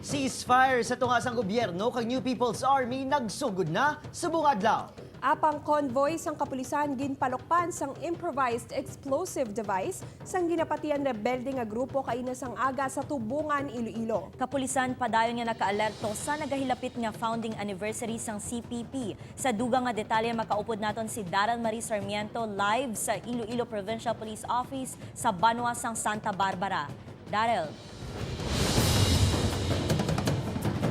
Ceasefire sa tungasang gobyerno kag New People's Army nagsugod na sa bungadlaw. Apang convoy sang kapulisan ginpalokpan sang improvised explosive device sang ginapatian rebelde nga grupo kaina sang aga sa Tubungan, Iloilo. Kapulisan padayon nga nakaalerto sa nagahilapit nga founding anniversary sang CPP. Sa dugang nga detalye makaupod naton si Daryl Marie Sarmiento live sa Iloilo Provincial Police Office sa Banwa sang Santa Barbara. Daryl.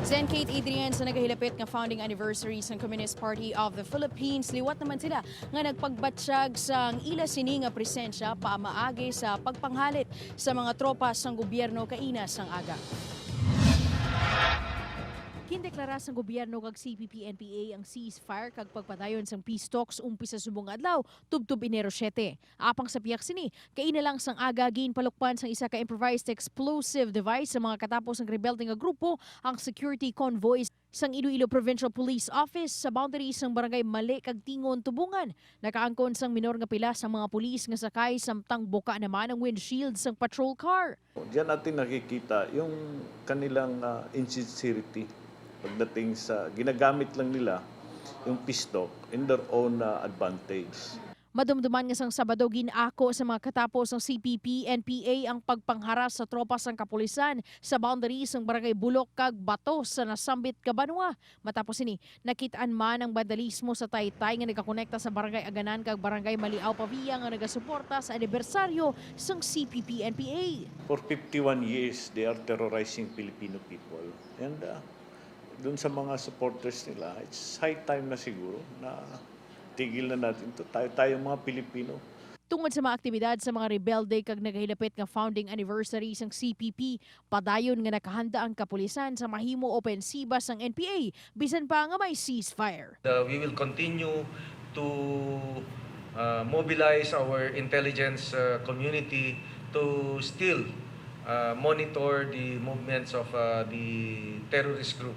Zen Kate Adrian sa nagahilapit nga founding anniversary sa Communist Party of the Philippines. Liwat naman sila nga nagpagbatsyag sang ila sini nga presensya paamaagi sa pagpanghalit sa mga tropa sang gobyerno kaina sang aga. Kindeklara sang gobyerno kag CPP-NPA ang ceasefire kag pagpadayon sang peace talks umpisa subong adlaw tubtob Enero 7. Apang sa piyak sini, kaina lang sang aga ginpalukpan sang isa ka improvised explosive device sa mga katapos ng rebelde nga grupo ang security convoy sang Iloilo Provincial Police Office sa boundaries sang barangay Mali kag Tingon, Tubungan. Nakaangkon sang minor nga pila sa mga pulis nga sakay samtang buka naman ang windshield sang patrol car. Diyan natin nakikita yung kanilang insincerity pagdating sa ginagamit lang nila yung pisto in their own advantage. Madumduman nga sang Sabado ginako sa mga katapos ng CPP-NPA ang pagpangharas sa tropa sang kapulisan sa boundaries ng barangay Bulok kag Bato sa Nasambit, Cabanwa. Matapos ini, nakitaan man ang vandalismo sa Taytay nga nagakonekta sa barangay Aganan kag barangay Maliaw Pavia nga nagasuporta sa anibersaryo sang CPP-NPA. For 51 years, they are terrorizing Filipino people. And dun sa mga supporters nila, it's high time na siguro na tigil na natin to. Tayo mga Pilipino. Tungod sa mga aktibidad sa mga rebelde kag nagahilapit nga founding anniversary sang CPP, padayon nga nakahanda ang kapulisan sa mahimo opensiba sang NPA bisan pa nga may ceasefire. We will continue to mobilize our intelligence community to still monitor the movements of the terrorist group.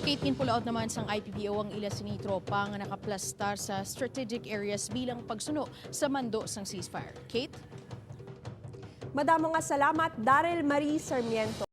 Kate, kinpulaot naman sang IPBO ang ila sini tropa nga nakaplastar sa strategic areas bilang pagsuno sa mando sang ceasefire. Kate? Madamo nga salamat, Daryl Marie Sarmiento.